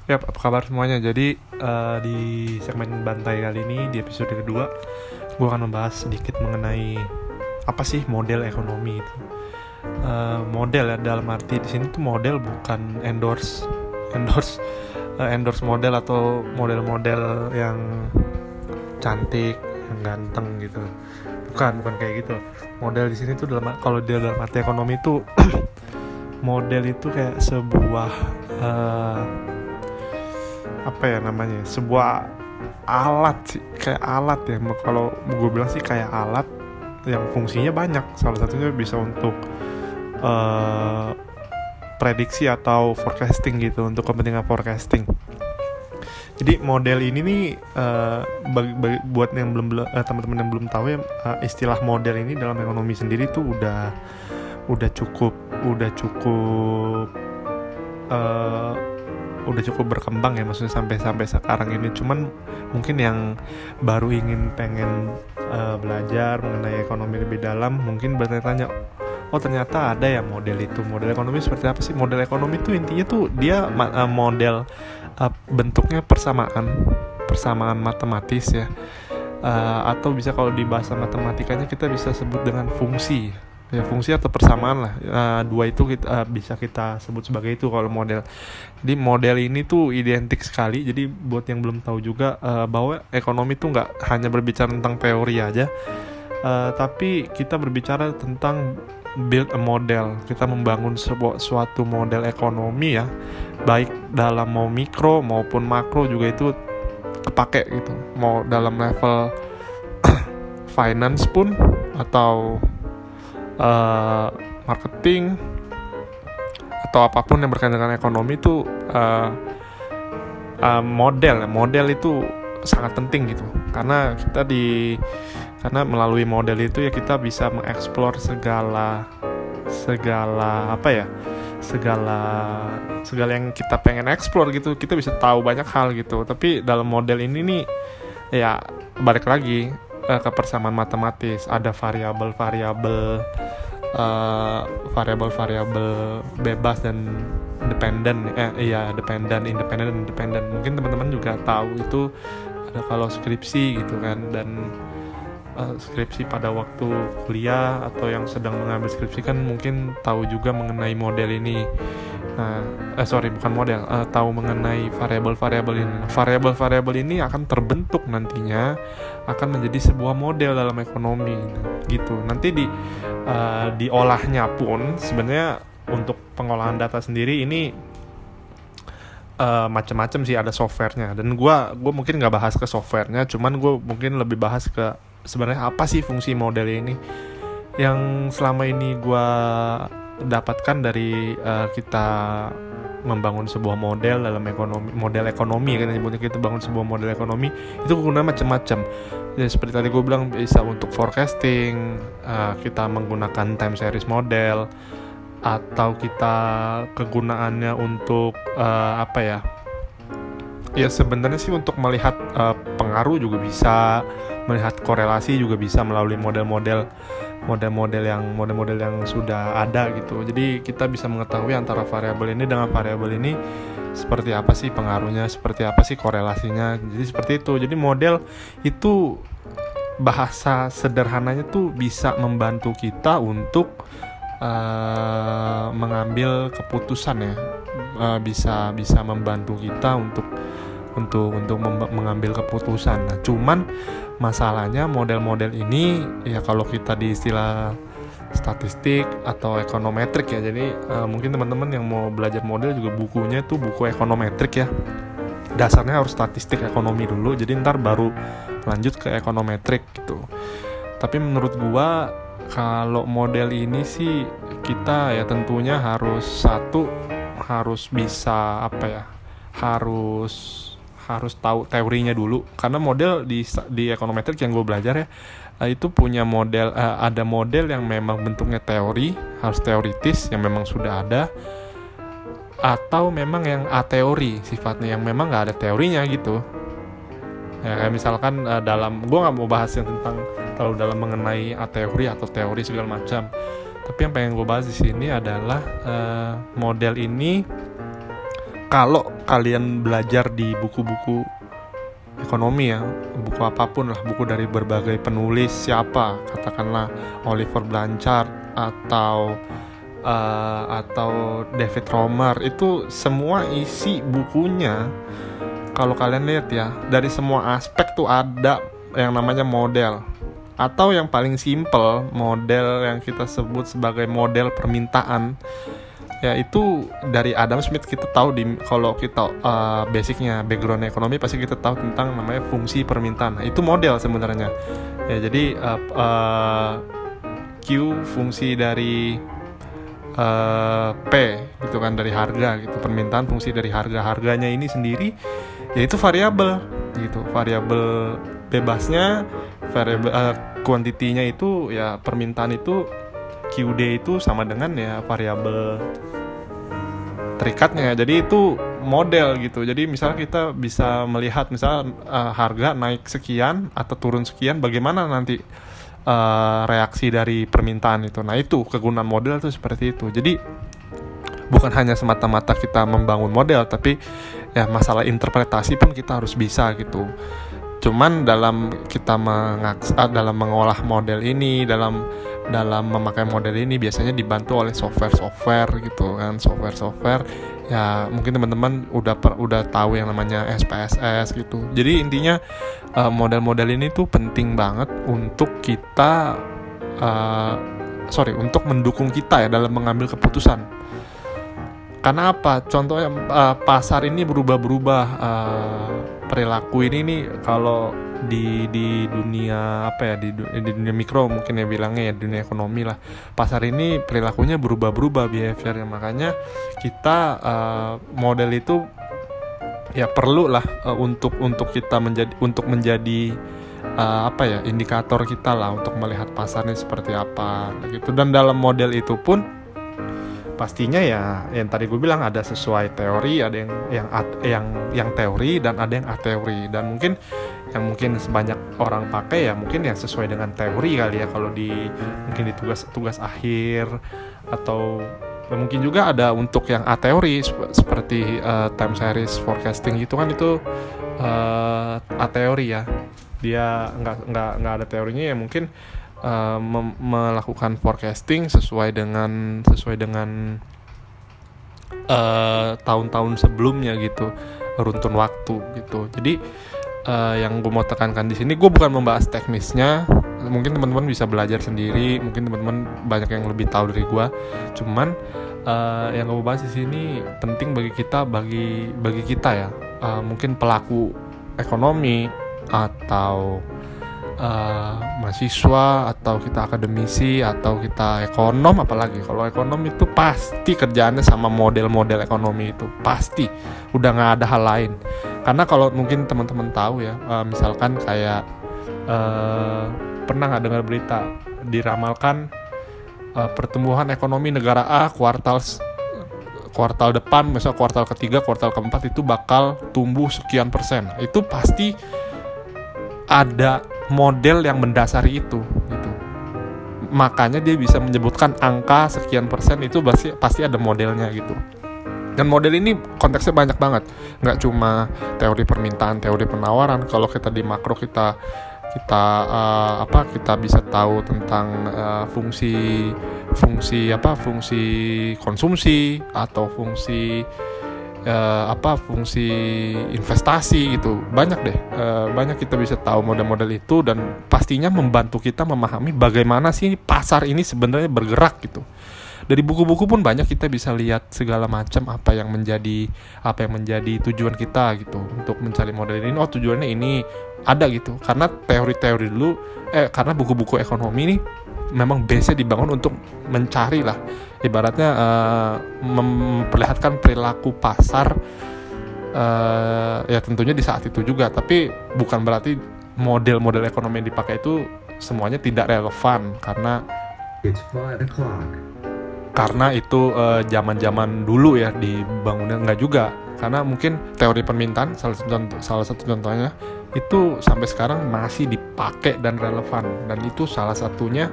Ya, apa kabar semuanya? Jadi di segmen Bantai kali ini, di episode kedua, gue akan membahas sedikit mengenai apa sih model ekonomi itu. Model ya, dalam arti di sini tuh model bukan endorse endorse model atau model-model yang cantik, yang ganteng gitu. Bukan kayak gitu. Model di sini tuh kalau dia dalam arti ekonomi itu model itu kayak sebuah apa ya namanya, sebuah alat sih, kayak alat ya. Kalau gue bilang sih kayak alat yang fungsinya banyak. Salah satunya bisa untuk prediksi atau forecasting gitu, untuk kepentingan forecasting. Jadi model ini nih buat yang teman-teman yang belum tahu ya, istilah model ini dalam ekonomi sendiri tuh udah cukup udah cukup berkembang ya, maksudnya sampai sekarang ini. Cuman mungkin yang baru pengen belajar mengenai ekonomi lebih dalam mungkin bertanya-tanya, oh ternyata ada ya model itu. Model ekonomi seperti apa sih? Model ekonomi itu intinya tuh dia model bentuknya persamaan matematis ya, atau bisa kalau di bahasa matematikanya kita bisa sebut dengan fungsi ya, fungsi atau persamaan lah. Dua itu bisa kita sebut sebagai itu kalau model. Jadi model ini tuh identik sekali. Jadi buat yang belum tahu juga, bahwa ekonomi tuh nggak hanya berbicara tentang teori aja, tapi kita berbicara tentang build a model. Kita membangun suatu model ekonomi ya, baik dalam mau mikro maupun makro juga itu kepake gitu. Mau dalam level finance pun, atau marketing, atau apapun yang berkaitan dengan ekonomi itu, model itu sangat penting gitu. Karena melalui model itu ya kita bisa mengeksplor segala yang kita pengen eksplor gitu. Kita bisa tahu banyak hal gitu. Tapi dalam model ini nih ya balik lagi ke persamaan matematis. Ada variabel bebas dan independen. Mungkin teman-teman juga tahu itu ada kalau skripsi gitu kan. Dan skripsi pada waktu kuliah atau yang sedang mengambil skripsi kan mungkin tahu juga mengenai model ini. Tahu mengenai variabel ini. Variabel ini akan terbentuk nantinya, akan menjadi sebuah model dalam ekonomi gitu. Nanti diolahnya pun sebenarnya untuk pengolahan data sendiri ini macam-macam sih, ada softwarenya. Dan gue mungkin nggak bahas ke softwarenya, cuman gue mungkin lebih bahas ke sebenarnya apa sih fungsi model ini. Yang selama ini gue dapatkan dari kita membangun sebuah model dalam model ekonomi kan, nyebutnya kita bangun sebuah model ekonomi itu kegunaan macam-macam ya. Seperti tadi gue bilang, bisa untuk forecasting, kita menggunakan time series model, atau kita kegunaannya untuk ya sebenarnya sih untuk melihat pengaruh juga bisa, melihat korelasi juga bisa melalui model-model yang sudah ada gitu. Jadi kita bisa mengetahui antara variabel ini dengan variabel ini seperti apa sih pengaruhnya, seperti apa sih korelasinya. Jadi seperti itu. Jadi model itu bahasa sederhananya tuh bisa membantu kita untuk mengambil keputusan ya. Bisa membantu kita untuk mengambil keputusan. Nah, cuman masalahnya model-model ini ya kalau kita di istilah statistik atau ekonometrik ya. Jadi mungkin teman-teman yang mau belajar model juga bukunya itu buku ekonometrik ya. Dasarnya harus statistik ekonomi dulu, jadi ntar baru lanjut ke ekonometrik gitu. Tapi menurut gua kalau model ini sih kita ya tentunya harus bisa harus tahu teorinya dulu. Karena model di ekonometrik yang gue belajar ya, itu punya model, ada model yang memang bentuknya teori, harus teoritis, yang memang sudah ada, atau memang yang ateori sifatnya, yang memang nggak ada teorinya gitu ya. Kayak misalkan gue nggak mau bahas yang tentang terlalu dalam mengenai ateori atau teori segala macam, tapi yang pengen gue bahas di sini adalah model ini kalau kalian belajar di buku-buku ekonomi ya, buku apapun lah, buku dari berbagai penulis siapa, katakanlah Oliver Blanchard atau David Romer, itu semua isi bukunya kalau kalian lihat ya, dari semua aspek tuh ada yang namanya model, atau yang paling simple model yang kita sebut sebagai model permintaan. Ya itu dari Adam Smith kita tahu kalau kita basicnya background ekonomi pasti kita tahu tentang namanya fungsi permintaan. Nah, itu model sebenarnya. Ya jadi Q fungsi dari P gitu kan, dari harga gitu. Permintaan fungsi dari harganya ini sendiri yaitu variabel gitu. Variabel bebasnya, variabel kuantitinya itu ya permintaan itu QD itu sama dengan ya variabel terikatnya. Jadi itu model gitu. Jadi misalnya kita bisa melihat harga naik sekian atau turun sekian, bagaimana nanti reaksi dari permintaan itu. Nah itu kegunaan model itu seperti itu. Jadi bukan hanya semata-mata kita membangun model, tapi ya masalah interpretasi pun kita harus bisa gitu. Cuman dalam kita dalam mengolah model ini, dalam memakai model ini biasanya dibantu oleh software gitu kan, software ya mungkin teman-teman udah tahu yang namanya SPSS gitu. Jadi intinya model-model ini tuh penting banget untuk kita untuk mendukung kita ya dalam mengambil keputusan. Karena apa? Contohnya pasar ini berubah-berubah, perilaku ini nih kalau di dunia di dunia mikro mungkin ya bilangnya ya, dunia ekonomi lah, pasar ini perilakunya berubah-berubah behaviornya. Makanya kita model itu ya perlu lah untuk kita menjadi indikator kita lah untuk melihat pasarnya seperti apa gitu. Dan dalam model itu pun pastinya ya yang tadi gue bilang ada sesuai teori, ada yang teori dan ada yang ateori. Dan mungkin sebanyak orang pakai ya mungkin yang sesuai dengan teori kali ya, kalau mungkin di tugas akhir, atau mungkin juga ada untuk yang ateori seperti time series forecasting gitu kan, itu ateori ya, dia nggak ada teorinya ya, mungkin melakukan forecasting sesuai dengan tahun-tahun sebelumnya gitu, runtun waktu gitu. Jadi yang gue mau tekankan di sini, gue bukan membahas teknisnya, mungkin teman-teman bisa belajar sendiri, mungkin teman-teman banyak yang lebih tahu dari gue. Cuman yang gue bahas di sini penting bagi kita ya, mungkin pelaku ekonomi atau mahasiswa, atau kita akademisi, atau kita ekonom. Apalagi kalau ekonom itu pasti kerjaannya sama model-model ekonomi, itu pasti udah nggak ada hal lain. Karena kalau mungkin teman-teman tahu ya, misalkan kayak pernah nggak dengar berita diramalkan pertumbuhan ekonomi negara A kuartal depan, misalnya kuartal ketiga, kuartal keempat itu bakal tumbuh sekian persen. Itu pasti ada model yang mendasari itu gitu. Makanya dia bisa menyebutkan angka sekian persen, itu pasti ada modelnya gitu. Dan model ini konteksnya banyak banget, nggak cuma teori permintaan, teori penawaran. Kalau kita di makro kita bisa tahu tentang fungsi konsumsi atau fungsi investasi gitu. Banyak kita bisa tahu model-model itu, dan pastinya membantu kita memahami bagaimana sih pasar ini sebenarnya bergerak gitu. Dari buku-buku pun banyak kita bisa lihat segala macam apa yang menjadi tujuan kita gitu untuk mencari model ini. Oh, tujuannya ini ada gitu. Karena teori-teori dulu karena buku-buku ekonomi ini memang base-nya dibangun untuk mencari lah, ibaratnya memperlihatkan perilaku pasar ya tentunya di saat itu juga. Tapi bukan berarti model-model ekonomi yang dipakai itu semuanya tidak relevan, karena itu zaman-zaman dulu ya dibangunnya, enggak juga. Karena mungkin teori permintaan salah satu contohnya itu sampai sekarang masih dipakai dan relevan, dan itu salah satunya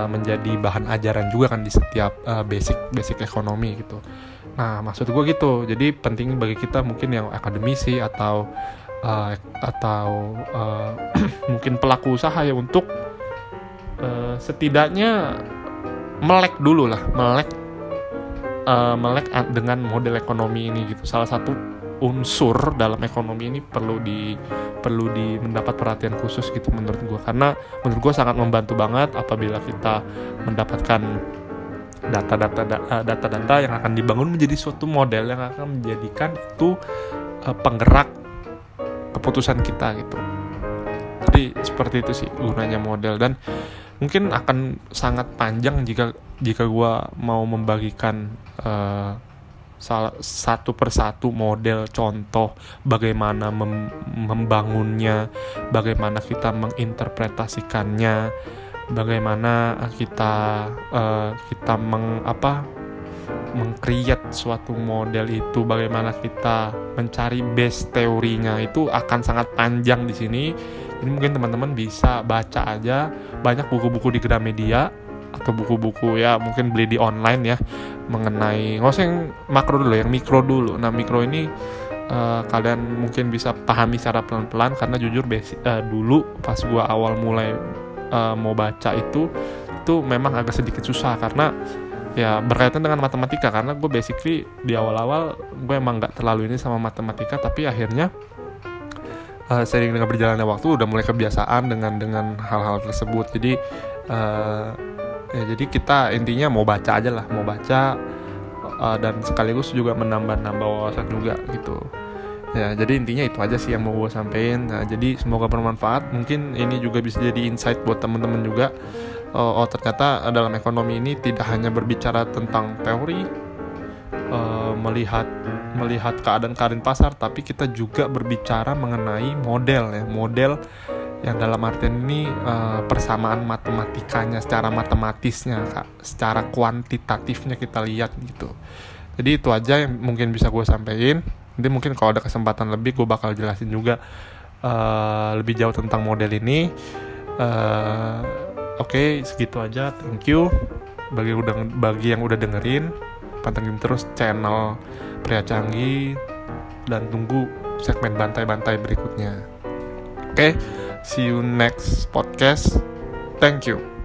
menjadi bahan ajaran juga kan di setiap basic ekonomi gitu. Nah, maksud gue gitu. Jadi penting bagi kita mungkin yang akademisi atau mungkin pelaku usaha ya, untuk setidaknya melek dengan model ekonomi ini gitu. Salah satu unsur dalam ekonomi ini perlu mendapat perhatian khusus gitu menurut gue, karena menurut gue sangat membantu banget apabila kita mendapatkan data-data yang akan dibangun menjadi suatu model yang akan menjadikan itu penggerak keputusan kita gitu. Jadi seperti itu sih gunanya model, dan mungkin akan sangat panjang jika gue mau membagikan satu persatu model, contoh bagaimana membangunnya, bagaimana kita menginterpretasikannya, bagaimana kita meng-create suatu model itu, bagaimana kita mencari base teorinya, itu akan sangat panjang di sini. Jadi mungkin teman-teman bisa baca aja banyak buku-buku di Gramedia atau buku-buku ya mungkin beli di online ya, mengenai nggak usah yang makro dulu, yang mikro dulu. Nah, mikro ini kalian mungkin bisa pahami secara pelan-pelan, karena jujur dulu pas gua awal mulai mau baca itu memang agak sedikit susah, karena ya berkaitan dengan matematika, karena gue basically di awal-awal gue emang nggak terlalu ini sama matematika, tapi akhirnya seiring dengan berjalannya waktu udah mulai kebiasaan dengan hal-hal tersebut. Jadi jadi kita intinya mau baca aja lah, dan sekaligus juga menambah wawasan juga gitu. Ya, jadi intinya itu aja sih yang mau gue sampein. Nah, jadi semoga bermanfaat. Mungkin ini juga bisa jadi insight buat teman-teman juga. Ternyata dalam ekonomi ini tidak hanya berbicara tentang teori, melihat keadaan pasar, tapi kita juga berbicara mengenai model yang dalam artian ini persamaan matematikanya, secara matematisnya, secara kuantitatifnya kita lihat gitu. Jadi itu aja yang mungkin bisa gue sampaikan. Nanti mungkin kalau ada kesempatan lebih gue bakal jelasin juga lebih jauh tentang model ini. Oke, segitu aja. Thank you bagi yang udah dengerin. Pantengin terus channel Pria Canggih dan tunggu segmen bantai-bantai berikutnya. Oke, see you next podcast. Thank you.